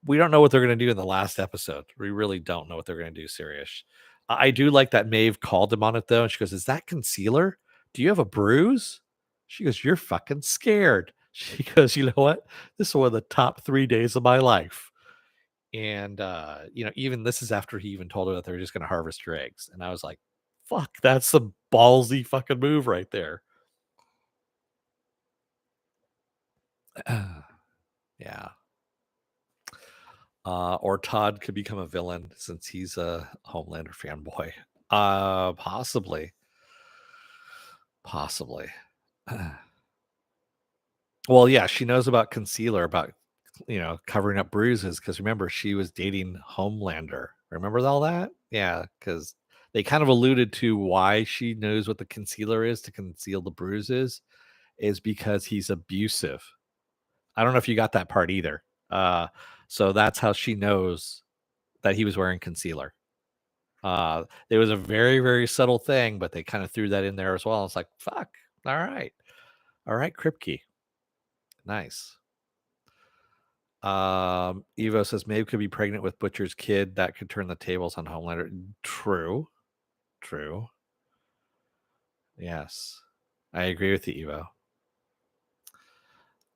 Speaker 1: We don't know what they're going to do in the last episode. We really don't know what they're going to do, Sirius. I do like that Maeve called him on it, though. And she goes, is that concealer? Do you have a bruise? She goes, you're fucking scared. She goes, you know what? This is one of the top 3 days of my life. And, even this is after he even told her that they're just going to harvest your eggs. And I was like, fuck, that's some ballsy fucking move right there. Yeah. Or Todd could become a villain since he's a Homelander fanboy. Possibly. Well, yeah, she knows about concealer, about covering up bruises, because remember, she was dating Homelander. Remember all that? Yeah, because they kind of alluded to why she knows what the concealer is to conceal the bruises, is because he's abusive. I don't know if you got that part either. So that's how she knows that he was wearing concealer. It was a very, very subtle thing, but they kind of threw that in there as well. It's like, fuck. All right, Kripke. Nice. Evo says Maeve could be pregnant with Butcher's kid. That could turn the tables on Homelander. True. Yes, I agree with you,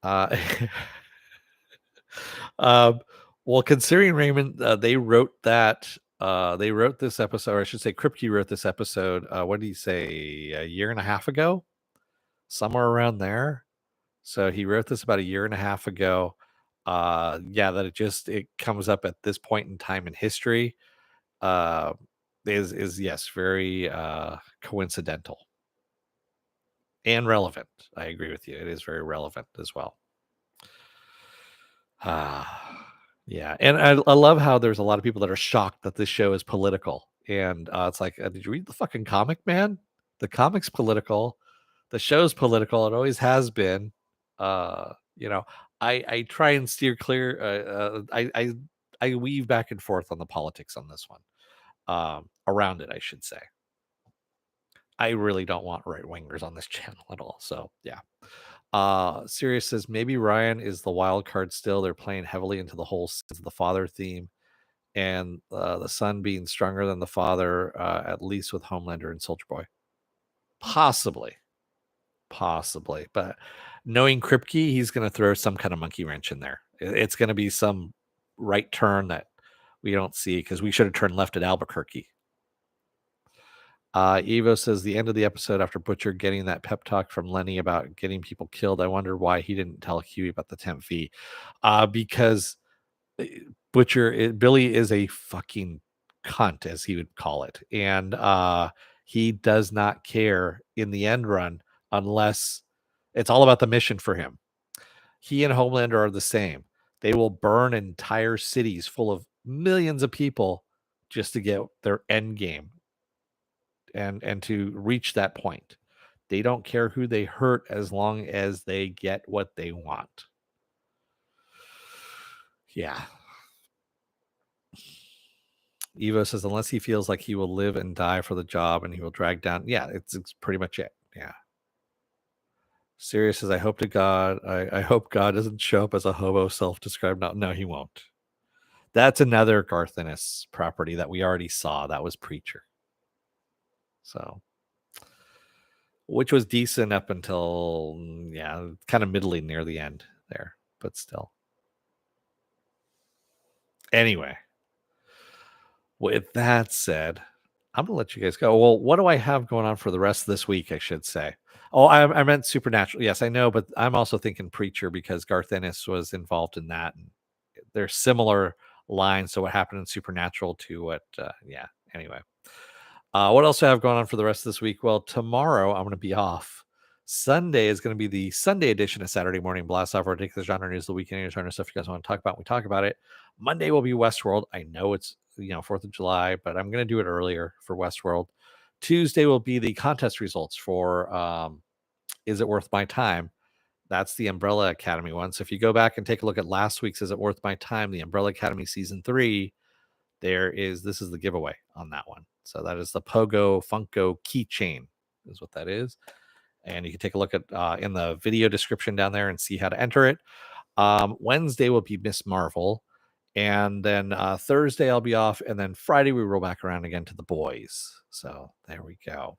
Speaker 1: Evo. Well, considering Raymond, they wrote that. They wrote this episode, or I should say, Kripke wrote this episode. What did he say? A year and a half ago, somewhere around there. So he wrote this about a year and a half ago. That it comes up at this point in time in history. Is yes, very coincidental and relevant. I agree with you. It is very relevant as well. Yeah, and I love how there's a lot of people that are shocked that this show is political, and it's like, did you read the fucking comic, man? The comic's political, the show's political. It always has been. I try and steer clear. I weave back and forth on the politics on this one, around it, I should say. I really don't want right wingers on this channel at all. So yeah. Sirius says maybe Ryan is the wild card still. They're playing heavily into the whole the father theme, and the son being stronger than the father, at least with Homelander and Soldier Boy. Possibly. But knowing Kripke, he's going to throw some kind of monkey wrench in there. It's going to be some right turn that we don't see, because we should have turned left at Albuquerque. Evo says the end of the episode after Butcher getting that pep talk from Lenny about getting people killed. I wonder why he didn't tell Huey about the temp fee. Because Billy is a fucking cunt, as he would call it. And he does not care in the end run unless it's all about the mission for him. He and Homelander are the same. They will burn entire cities full of millions of people just to get their end game and to reach that point. They don't care who they hurt as long as they get what they want. Yeah. Evo says, unless he feels like he will live and die for the job and he will drag down. Yeah, it's pretty much it. Yeah. Sirius says, I hope to God, I hope God doesn't show up as a hobo self-described. No, he won't. That's another Garth Ennis property that we already saw. That was Preacher. So, which was decent up until, kind of middling near the end there, but still. Anyway, with that said, I'm going to let you guys go. Well, what do I have going on for the rest of this week, I should say? Oh, I meant Supernatural. Yes, I know, but I'm also thinking Preacher because Garth Ennis was involved in that. And they're similar lines to what happened in Supernatural to what, anyway. What else do I have going on for the rest of this week? Well, tomorrow I'm going to be off. Sunday is going to be the Sunday edition of Saturday Morning Blast Off, where I take the genre news, the weekend news, genre stuff you guys want to talk about. We talk about it. Monday will be Westworld. I know it's 4th of July, but I'm going to do it earlier for Westworld. Tuesday will be the contest results for Is It Worth My Time? That's the Umbrella Academy one. So if you go back and take a look at last week's Is It Worth My Time? The Umbrella Academy season 3, this is the giveaway on that one. So that is the Pogo Funko keychain is what that is. And you can take a look at in the video description down there and see how to enter it. Wednesday will be Miss Marvel. And then Thursday I'll be off. And then Friday we roll back around again to the boys. So there we go.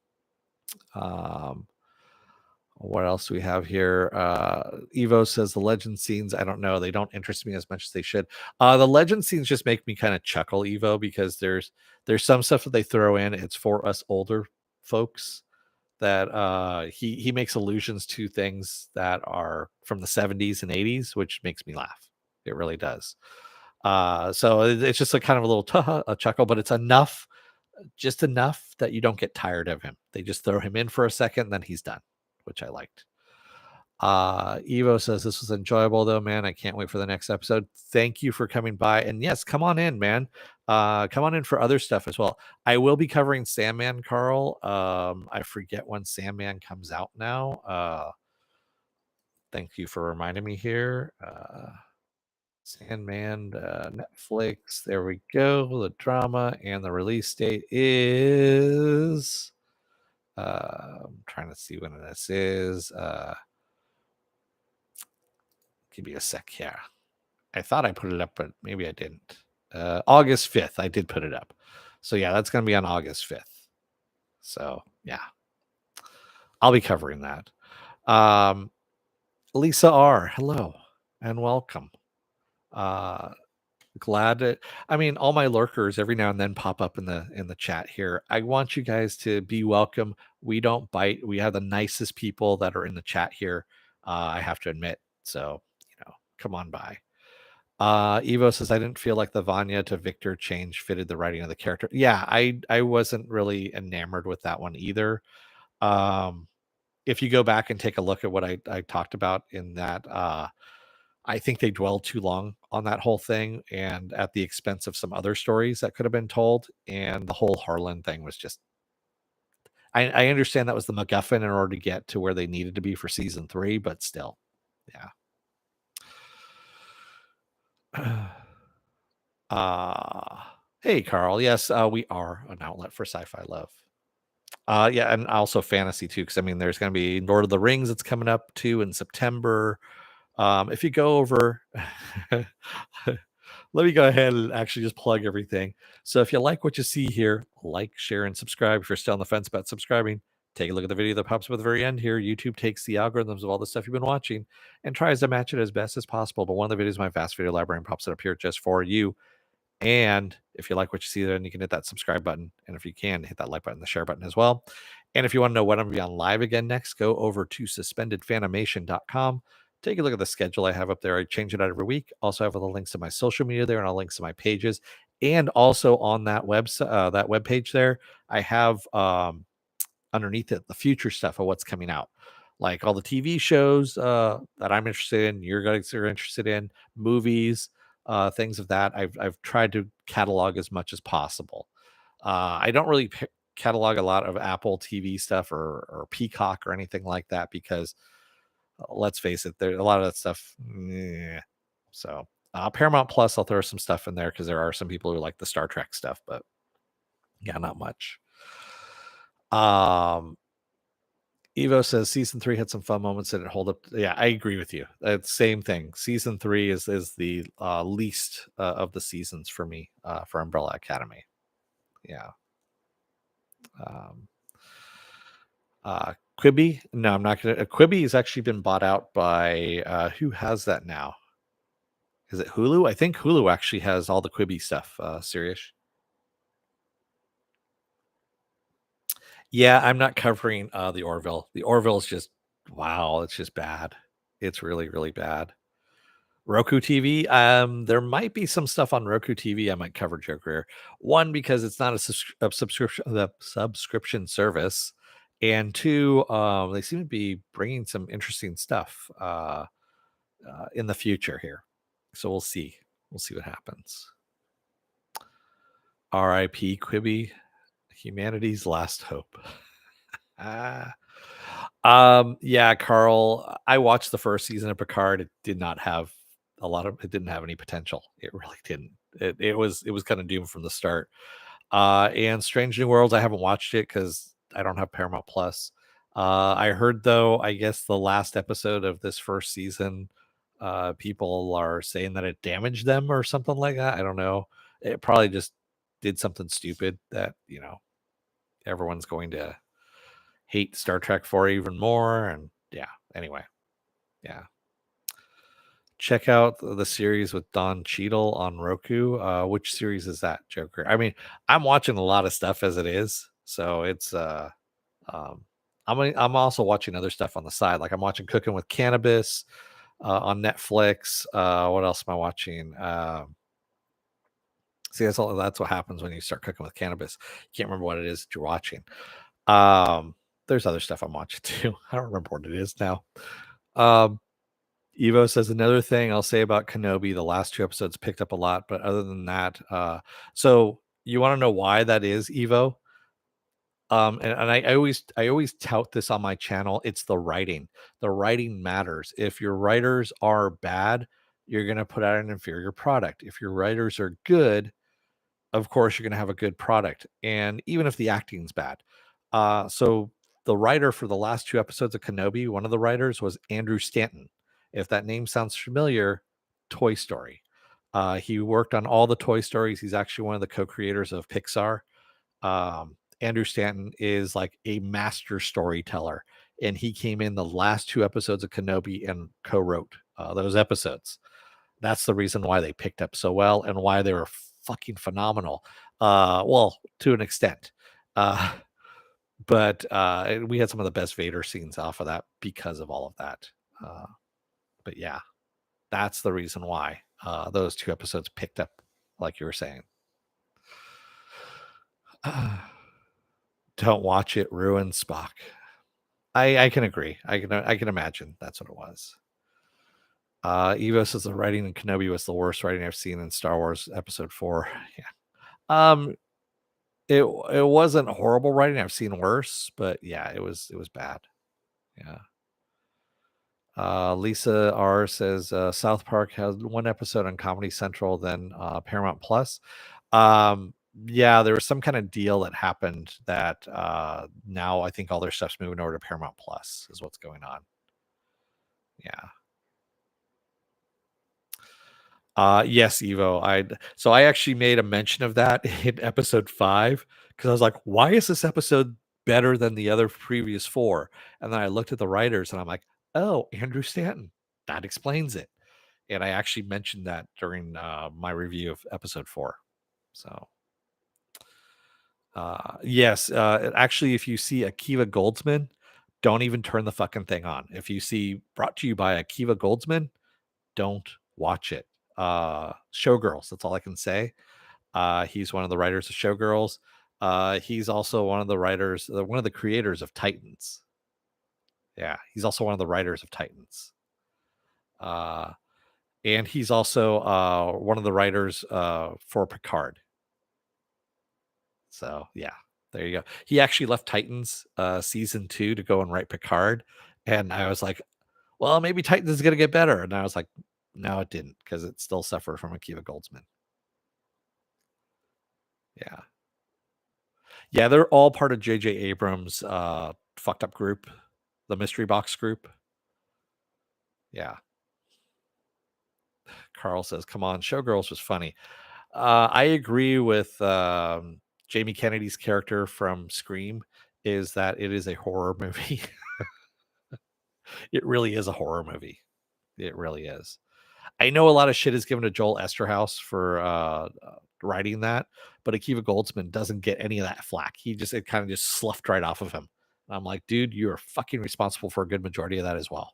Speaker 1: What else do we have here? Evo says the legend scenes, I don't know. They don't interest me as much as they should. The legend scenes just make me kind of chuckle, Evo, because there's some stuff that they throw in. It's for us older folks that he makes allusions to things that are from the 70s and 80s, which makes me laugh. It really does. So it's just a kind of a little a chuckle, but it's just enough that you don't get tired of him. They just throw him in for a second, and then he's done, which I liked. Evo says this was enjoyable though, man. I can't wait for the next episode. Thank you for coming by. And yes, come on in, man. Come on in for other stuff as well. I will be covering Sandman, Carl. I forget when Sandman comes out now. Thank you for reminding me here. Sandman, Netflix. There we go. The drama and the release date is I'm trying to see when this is. Give me a sec here. I thought I put it up, but maybe I didn't. August 5th, I did put it up. So yeah, that's going to be on August 5th. So yeah, I'll be covering that. Lisa R, hello and welcome. Glad that, all my lurkers every now and then pop up in the chat here. I want you guys to be welcome. We don't bite. We have the nicest people that are in the chat here. I have to admit. So, come on by. Evo says, I didn't feel like the Vanya to Victor change fitted the writing of the character. Yeah, I wasn't really enamored with that one either. If you go back and take a look at what I talked about in that, I think they dwelled too long on that whole thing and at the expense of some other stories that could have been told. And the whole Harlan thing was just, I understand that was the MacGuffin in order to get to where they needed to be for season 3, but still, yeah. Hey, Carl. Yes, we are an outlet for sci-fi love. Yeah, and also fantasy too, because there's going to be Lord of the Rings that's coming up too in September. If you go over, let me go ahead and actually just plug everything. So if you like what you see here, like, share, and subscribe. If you're still on the fence about subscribing, take a look at the video that pops up at the very end here. YouTube takes the algorithms of all the stuff you've been watching and tries to match it as best as possible. But one of the videos, my vast video library, and pops it up here just for you. And if you like what you see there, then you can hit that subscribe button. And if you can, hit that like button, the share button as well. And if you want to know when I'm going to be on live again next, go over to suspendedfanimation.com. Take a look at the schedule I have up there. I change it out every week. Also have all the links to my social media there and all links to my pages. And also on that website, that web page there, I have underneath it the future stuff of what's coming out. like all the TV shows that I'm interested in, you guys are interested in, movies, things of that. I've tried to catalog as much as possible. I don't really catalog a lot of Apple TV stuff or Peacock or anything like that because let's face it, there a lot of that stuff. So Paramount Plus, I'll throw some stuff in there because there are some people who like the Star Trek stuff, but yeah, not much. Evo says season 3 had some fun moments and it hold up. Yeah, I agree with you. Same thing. Season 3 is the least of the seasons for me for Umbrella Academy. Yeah. Um, Quibi. No, I'm not gonna. Quibi has actually been bought out by who has that now? Is it Hulu? I think Hulu actually has all the Quibi stuff. Serious. Yeah, I'm not covering the Orville. The Orville is just wow. It's just bad. It's really really bad. Roku TV. There might be some stuff on Roku TV I might cover, Joker. One because it's not a subscription, the subscription service, and two, they seem to be bringing some interesting stuff in the future here. So we'll see. We'll see what happens. R.I.P. Quibi, humanity's last hope. Ah. Yeah, Carl, I watched the first season of Picard. It did not have it didn't have any potential. It really didn't. It was kind of doomed from the start. And Strange New Worlds, I haven't watched it because I don't have Paramount Plus. I heard though, I guess the last episode of this first season, people are saying that it damaged them or something like that. I don't know. It probably just did something stupid that, everyone's going to hate Star Trek for even more. And yeah, anyway, yeah. Check out the series with Don Cheadle on Roku. Which series is that, Joker? I mean, I'm watching a lot of stuff as it is, so it's um I'm also watching other stuff on the side. Like I'm watching Cooking with Cannabis on Netflix. What else am I watching? See, that's what happens when you start cooking with cannabis. You can't remember what it is that you're watching. There's other stuff I'm watching too. I don't remember what it is now. Um, Evo says another thing I'll say about Kenobi, the last 2 episodes picked up a lot, but other than that, so you want to know why that is, Evo? And I always tout this on my channel. It's the writing. The writing matters. If your writers are bad, you're gonna put out an inferior product. If your writers are good, of course you're going to have a good product, and even if the acting's bad. So the writer for the last 2 episodes of Kenobi, one of the writers was Andrew Stanton. If that name sounds familiar, Toy Story. He worked on all the Toy Stories. He's actually one of the co-creators of Pixar. Andrew Stanton is like a master storyteller, and he came in the last 2 episodes of Kenobi and co-wrote those episodes. That's the reason why they picked up so well and why they were fucking phenomenal. Well, to an extent. Uh, but we had some of the best Vader scenes off of that because of all of that. But yeah, that's the reason why those 2 episodes picked up, like you were saying. Don't watch it, ruin Spock. I can agree. I can imagine that's what it was. Evo says the writing in Kenobi was the worst writing I've seen in Star Wars Episode 4. Yeah. It wasn't horrible writing. I've seen worse, but yeah, it was bad. Yeah. Lisa R says South Park has 1 episode on Comedy Central, then Paramount Plus. Yeah, there was some kind of deal that happened that now I think all their stuff's moving over to Paramount Plus is what's going on. Yeah. Yes, Evo. I actually made a mention of that in episode 5 because I was like, why is this episode better than the other previous 4? And then I looked at the writers and I'm like, oh, Andrew Stanton. That explains it. And I actually mentioned that during my review of episode 4. So yes, actually, if you see Akiva Goldsman, don't even turn the fucking thing on. If you see brought to you by Akiva Goldsman, don't watch it. Showgirls, that's all I can say. He's one of the writers of Showgirls. He's also one of the writers, one of the creators of Titans. Yeah, he's also one of the writers of Titans. And he's also one of the writers for Picard. So yeah, there you go. He actually left Titans season 2 to go and write Picard, and I was like, well, maybe Titans is gonna get better, and I was like, no, it didn't, because it still suffered from Akiva Goldsman. Yeah, yeah, they're all part of J.J. Abrams' fucked up group, the Mystery Box group. Yeah, Carl says, "Come on, Showgirls was funny." I agree with Jamie Kennedy's character from Scream. Is that it is a horror movie? It really is a horror movie. It really is. I know a lot of shit is given to Joel Esterhaus for writing that, but Akiva Goldsman doesn't get any of that flack. It kind of just sloughed right off of him. And I'm like, dude, you are fucking responsible for a good majority of that as well.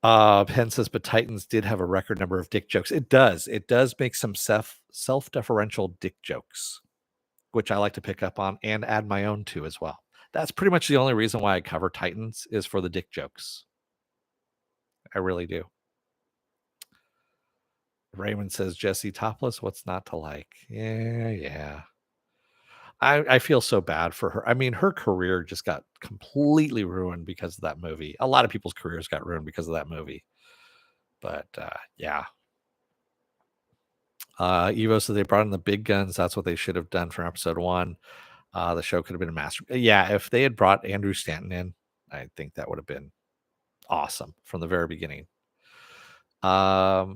Speaker 1: Penn says, but Titans did have a record number of dick jokes. It does. It does make some self-deferential dick jokes, which I like to pick up on and add my own to as well. That's pretty much the only reason why I cover Titans is for the dick jokes. I really do. Raymond says, Jesse topless, what's not to like? Yeah. I feel so bad for her. I mean, her career just got completely ruined because of that movie. A lot of people's careers got ruined because of that movie. But yeah. Evo said they brought in the big guns. That's what they should have done for episode 1. The show could have been a master. Yeah, if they had brought Andrew Stanton in, I think that would have been awesome from the very beginning.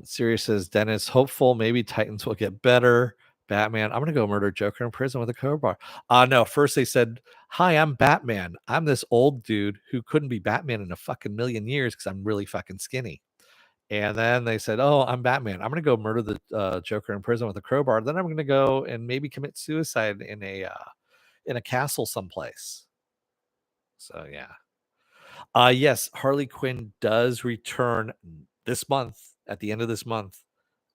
Speaker 1: Sirius says, Dennis, hopeful maybe Titans will get better. Batman, I'm gonna go murder Joker in prison with a crowbar. No, first they said, hi, I'm Batman. I'm this old dude who couldn't be Batman in a fucking million years because I'm really fucking skinny. And then they said, oh, I'm Batman. I'm gonna go murder the Joker in prison with a crowbar. Then I'm gonna go and maybe commit suicide in a castle someplace. So yeah. Yes, Harley Quinn does return this month, at the end of this month,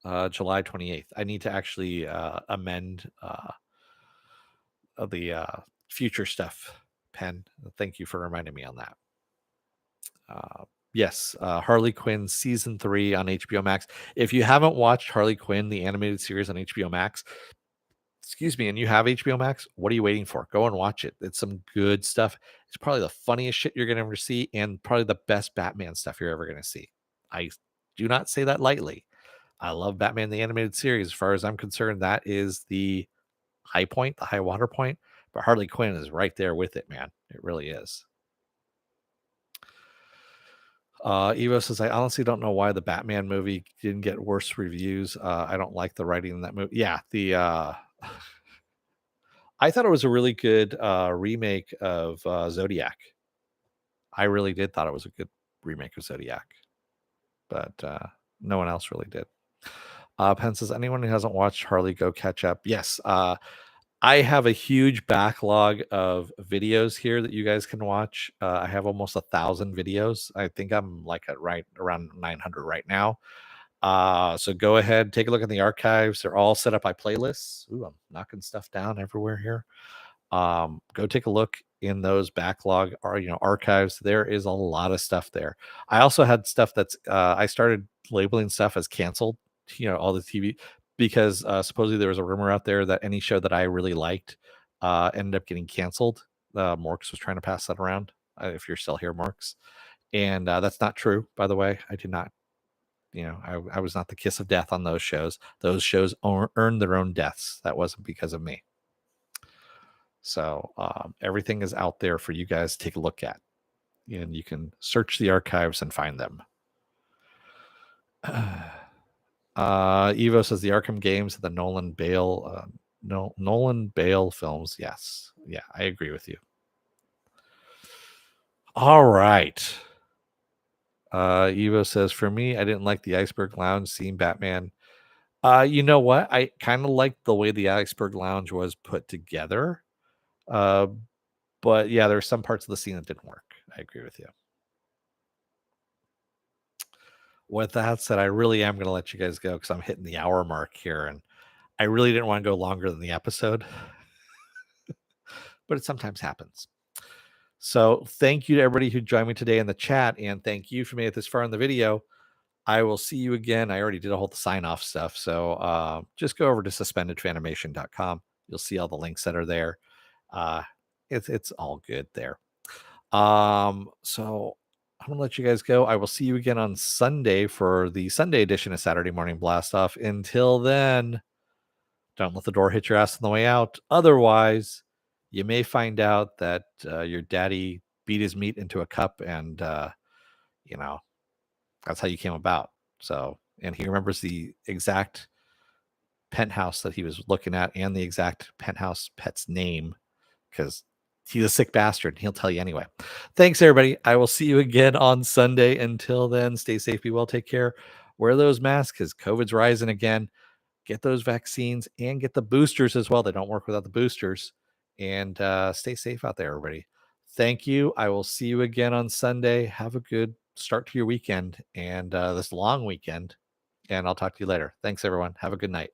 Speaker 1: July 28th. I need to actually amend the future stuff, Pen. Thank you for reminding me on that. Yes, Harley Quinn season 3 on HBO Max. If you haven't watched Harley Quinn, the animated series on HBO Max, excuse me, and you have HBO Max, what are you waiting for? Go and watch it. It's some good stuff. It's probably the funniest shit you're going to ever see, and probably the best Batman stuff you're ever going to see. I do not say that lightly. I love Batman the animated series. As far as I'm concerned, that is the high point, the high water point. But Harley Quinn is right there with it, man. It really is. Evo says, I honestly don't know why the Batman movie didn't get worse reviews. I don't like the writing in that movie. Yeah, I thought it was a really good remake of Zodiac. I really did thought it was a good remake of Zodiac, but no one else really did. Penn says, anyone who hasn't watched Harley, go catch up. Yes, I have a huge backlog of videos here that you guys can watch. I have almost 1,000 videos. I think I'm like at right around 900 right now. So go ahead, take a look in the archives. They're all set up by playlists. Ooh, I'm knocking stuff down everywhere here. Go take a look in those backlog or archives. There is a lot of stuff there. I also had stuff that's I started labeling stuff as canceled, all the TV, because supposedly there was a rumor out there that any show that I really liked ended up getting canceled. Morks was trying to pass that around. If you're still here, Morks. And that's not true, by the way. I did not, I was not the kiss of death on those shows. Those shows earned their own deaths. That wasn't because of me. So everything is out there for you guys to take a look at, and you can search the archives and find them. Evo says the Arkham games, the Nolan Bale films. Yes, yeah, I agree with you. All right. Evo says, for me, I didn't like the Iceberg Lounge scene. Batman. You know what? I kind of liked the way the Iceberg Lounge was put together. But yeah, there's some parts of the scene that didn't work. I agree with you. With that said, I really am going to let you guys go because I'm hitting the hour mark here, and I really didn't want to go longer than the episode, but it sometimes happens. So thank you to everybody who joined me today in the chat, and thank you for making it this far in the video. I will see you again. I already did a whole sign off stuff. So just go over to suspendedfanimation.com. You'll see all the links that are there. Uh, it's all good there. So I'm gonna let you guys go. I will see you again on Sunday for the Sunday edition of Saturday Morning Blast Off. Until then, don't let the door hit your ass on the way out. Otherwise, you may find out that your daddy beat his meat into a cup, and you know that's how you came about. So, and he remembers the exact penthouse that he was looking at and the exact penthouse pet's name because he's a sick bastard. He'll tell you anyway. Thanks, everybody. I will see you again on Sunday. Until then, stay safe, be well, take care. Wear those masks because COVID's rising again. Get those vaccines and get the boosters as well. They don't work without the boosters. And stay safe out there, everybody. Thank you. I will see you again on Sunday. Have a good start to your weekend and this long weekend. And I'll talk to you later. Thanks, everyone. Have a good night.